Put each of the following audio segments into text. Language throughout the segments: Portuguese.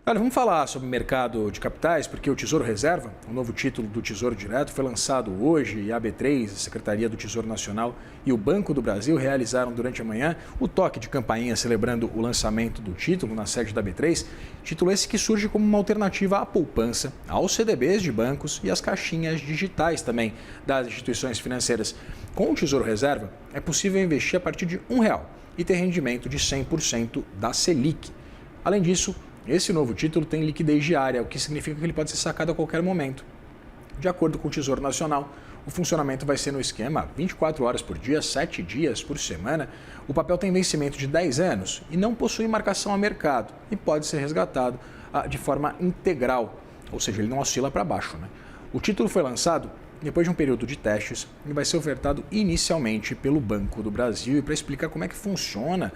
Olha, vamos falar sobre o mercado de capitais, porque o Tesouro Reserva, o novo título do Tesouro Direto, foi lançado hoje e a B3, a Secretaria do Tesouro Nacional e o Banco do Brasil realizaram durante a manhã o toque de campainha celebrando o lançamento do título na sede da B3, título esse que surge como uma alternativa à poupança, aos CDBs de bancos e às caixinhas digitais também das instituições financeiras. Com o Tesouro Reserva, é possível investir a partir de R$ 1 e ter rendimento de 100% da Selic. Além disso, esse novo título tem liquidez diária, o que significa que ele pode ser sacado a qualquer momento. De acordo com o Tesouro Nacional, o funcionamento vai ser no esquema 24 horas por dia, 7 dias por semana. O papel tem vencimento de 10 anos e não possui marcação a mercado e pode ser resgatado de forma integral, ou seja, ele não oscila para baixo, né? O título foi lançado depois de um período de testes e vai ser ofertado inicialmente pelo Banco do Brasil. E para explicar como é que funciona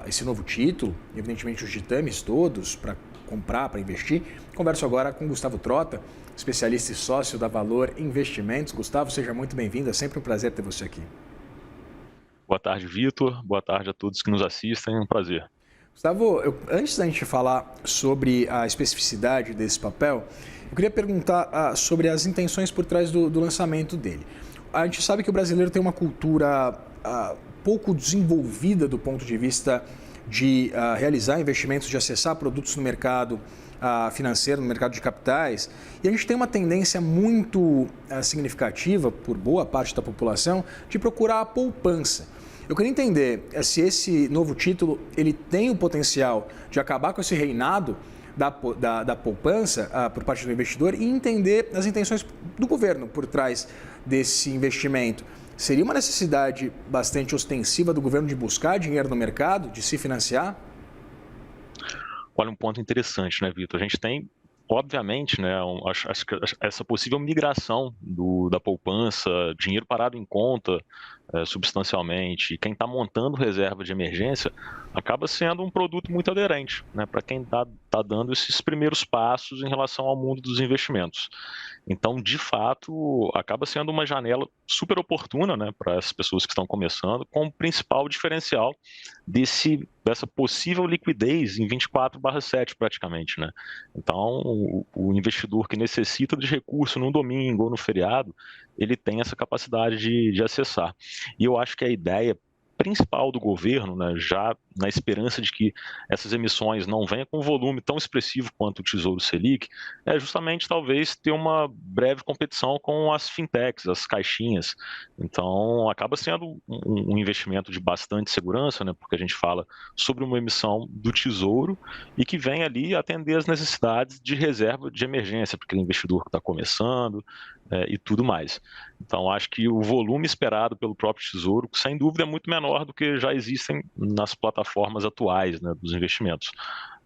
esse novo título, evidentemente os ditames todos para comprar, para investir, converso agora com Gustavo Trota, especialista e sócio da Valor Investimentos. Gustavo, seja muito bem-vindo, é sempre um prazer ter você aqui. Boa tarde, Vitor. Boa tarde a todos que nos assistem. É um prazer. Gustavo, antes da gente falar sobre a especificidade desse papel, eu queria perguntar sobre as intenções por trás do lançamento dele. A gente sabe que o brasileiro tem uma cultura pouco desenvolvida do ponto de vista de realizar investimentos, de acessar produtos no mercado financeiro, no mercado de capitais. E a gente tem uma tendência muito significativa, por boa parte da população, de procurar a poupança. Eu queria entender se esse novo título ele tem o potencial de acabar com esse reinado da poupança por parte do investidor e entender as intenções do governo por trás desse investimento. Seria uma necessidade bastante ostensiva do governo de buscar dinheiro no mercado, de se financiar? Olha, um ponto interessante, né, Vitor? A gente tem, obviamente, né, acho que essa possível migração da poupança, dinheiro parado em conta, substancialmente, e quem está montando reserva de emergência acaba sendo um produto muito aderente, né, para quem está dando esses primeiros passos em relação ao mundo dos investimentos. Então, de fato, acaba sendo uma janela super oportuna, né, para as pessoas que estão começando, com o principal diferencial dessa possível liquidez em 24/7 praticamente, né? Então, o investidor que necessita de recurso no domingo ou no feriado, ele tem essa capacidade de acessar. E eu acho que a ideia principal do governo, né, já na esperança de que essas emissões não venham com um volume tão expressivo quanto o Tesouro Selic, é justamente talvez ter uma breve competição com as fintechs, as caixinhas. Então, acaba sendo um investimento de bastante segurança, né, porque a gente fala sobre uma emissão do Tesouro e que vem ali atender as necessidades de reserva de emergência, para aquele investidor que está começando e tudo mais. Então, acho que o volume esperado pelo próprio Tesouro, sem dúvida, é muito menor do que já existem nas plataformas atuais, né, dos investimentos.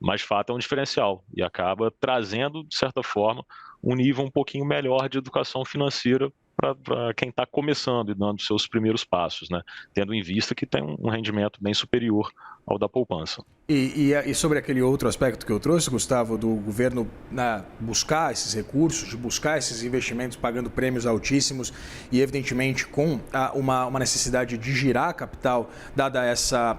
Mas, de fato, é um diferencial e acaba trazendo, de certa forma, um nível um pouquinho melhor de educação financeira para quem está começando e dando seus primeiros passos, né, tendo em vista que tem um rendimento bem superior ao da poupança. E sobre aquele outro aspecto que eu trouxe, Gustavo, do governo buscar esses recursos, de buscar esses investimentos pagando prêmios altíssimos e, evidentemente, com uma necessidade de girar capital, dada essa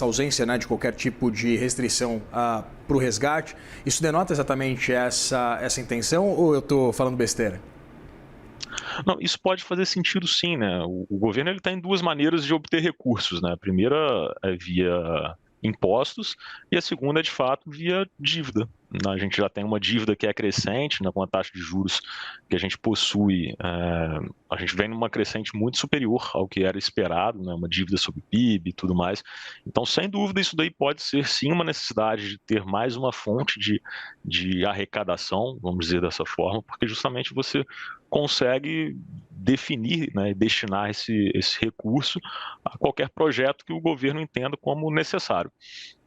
ausência, né, de qualquer tipo de restrição para o resgate, isso denota exatamente essa intenção ou eu estou falando besteira? Não, isso pode fazer sentido sim, né? O governo ele tem duas maneiras de obter recursos, né? A primeira é via impostos e a segunda é de fato via dívida. A gente já tem uma dívida que é crescente, né, com a taxa de juros que a gente possui, a gente vem numa crescente muito superior ao que era esperado, né, uma dívida sobre PIB e tudo mais. Então, sem dúvida, isso daí pode ser sim uma necessidade de ter mais uma fonte de arrecadação, vamos dizer dessa forma, porque justamente você consegue definir, né, e destinar esse recurso a qualquer projeto que o governo entenda como necessário.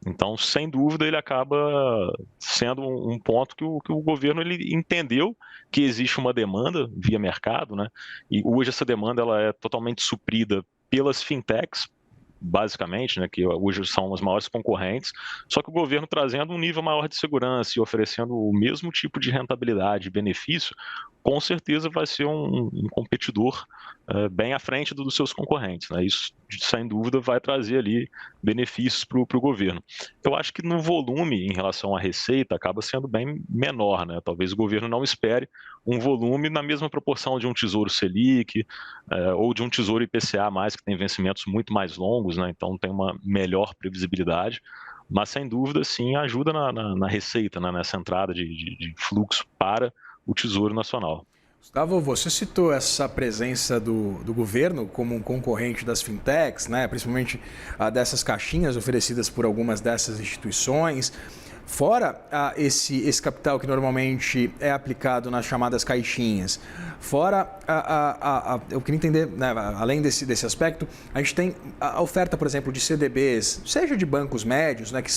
Então, sem dúvida, ele acaba sendo um ponto que o governo ele entendeu que existe uma demanda via mercado, né? E hoje essa demanda ela é totalmente suprida pelas fintechs, basicamente, né, que hoje são as maiores concorrentes, só que o governo trazendo um nível maior de segurança e oferecendo o mesmo tipo de rentabilidade e benefício com certeza vai ser um competidor bem à frente dos seus concorrentes, né? Isso, sem dúvida, vai trazer ali benefícios para o governo. Eu acho que no volume, em relação à receita, acaba sendo bem menor, né? Talvez o governo não espere um volume na mesma proporção de um Tesouro Selic ou de um Tesouro IPCA+, que tem vencimentos muito mais longos, né? Então tem uma melhor previsibilidade. Mas, sem dúvida, sim, ajuda na receita, né? Nessa entrada de fluxo para o Tesouro Nacional. Gustavo, você citou essa presença do governo como um concorrente das fintechs, né? Principalmente dessas caixinhas oferecidas por algumas dessas instituições. Fora esse capital que normalmente é aplicado nas chamadas caixinhas, fora eu queria entender, né, além desse aspecto, a gente tem a oferta, por exemplo, de CDBs, seja de bancos médios, né, que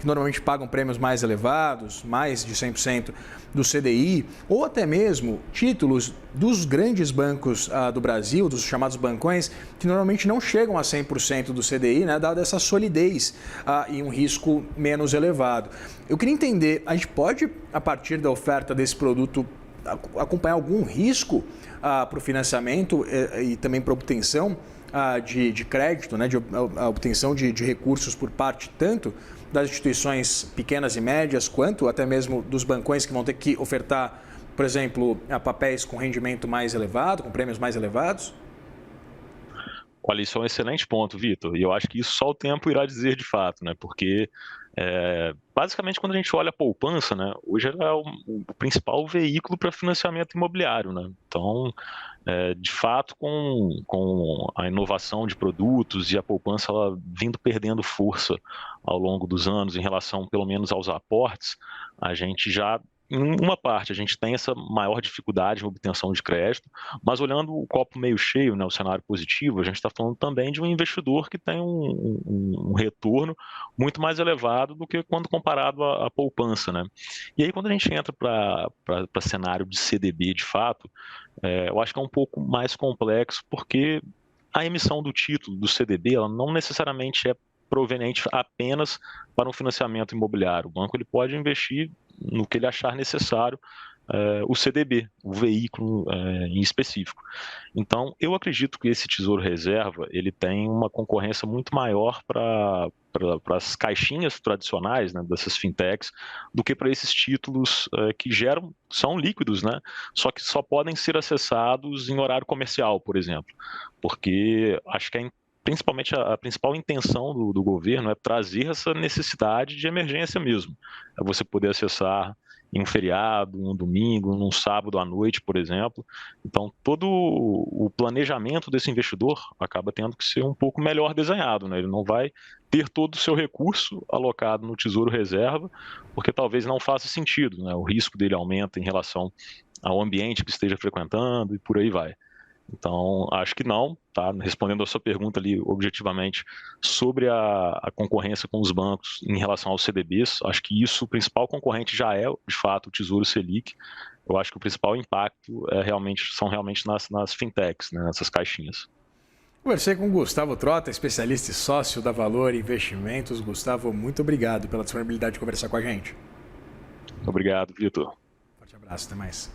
normalmente pagam prêmios mais elevados, mais de 100% do CDI, ou até mesmo títulos dos grandes bancos do Brasil, dos chamados bancões, que normalmente não chegam a 100% do CDI, né, dada essa solidez e um risco menos elevado. Eu queria entender, a gente pode, a partir da oferta desse produto, acompanhar algum risco para o financiamento e também para a obtenção de crédito, né, a obtenção de recursos por parte tanto das instituições pequenas e médias, quanto até mesmo dos bancões que vão ter que ofertar, por exemplo, papéis com rendimento mais elevado, com prêmios mais elevados? Olha, isso é um excelente ponto, Vitor, e eu acho que isso só o tempo irá dizer de fato, né? Porque, basicamente, quando a gente olha a poupança, né, hoje ela é o principal veículo para financiamento imobiliário, né? Então, de fato, com a inovação de produtos e a poupança ela vindo perdendo força ao longo dos anos em relação, pelo menos, aos aportes, a gente já, em uma parte, a gente tem essa maior dificuldade em obtenção de crédito, mas olhando o copo meio cheio, né, o cenário positivo, a gente está falando também de um investidor que tem um retorno muito mais elevado do que quando comparado à poupança, né? E aí, quando a gente entra para cenário de CDB, de fato, eu acho que é um pouco mais complexo, porque a emissão do título do CDB ela não necessariamente é proveniente apenas para um financiamento imobiliário. O banco ele pode investir no que ele achar necessário, o CDB, o veículo em específico. Então, eu acredito que esse Tesouro Reserva ele tem uma concorrência muito maior para as caixinhas tradicionais, né, dessas fintechs, do que para esses títulos que são líquidos, né, só que só podem ser acessados em horário comercial, por exemplo, porque acho que principalmente a principal intenção do governo é trazer essa necessidade de emergência mesmo, é você poder acessar em um feriado, em um domingo, num sábado à noite, por exemplo. Então, todo o planejamento desse investidor acaba tendo que ser um pouco melhor desenhado, né? Ele não vai ter todo o seu recurso alocado no Tesouro Reserva, porque talvez não faça sentido, né? O risco dele aumenta em relação ao ambiente que esteja frequentando e por aí vai. Então, acho que não, tá? Respondendo a sua pergunta ali objetivamente sobre a concorrência com os bancos em relação aos CDBs, acho que isso, o principal concorrente já é, de fato, o Tesouro Selic. Eu acho que o principal impacto são realmente nas fintechs, né, nessas caixinhas. Conversei com o Gustavo Trota, especialista e sócio da Valor Investimentos. Gustavo, muito obrigado pela disponibilidade de conversar com a gente. Obrigado, Vitor. Forte abraço, até mais.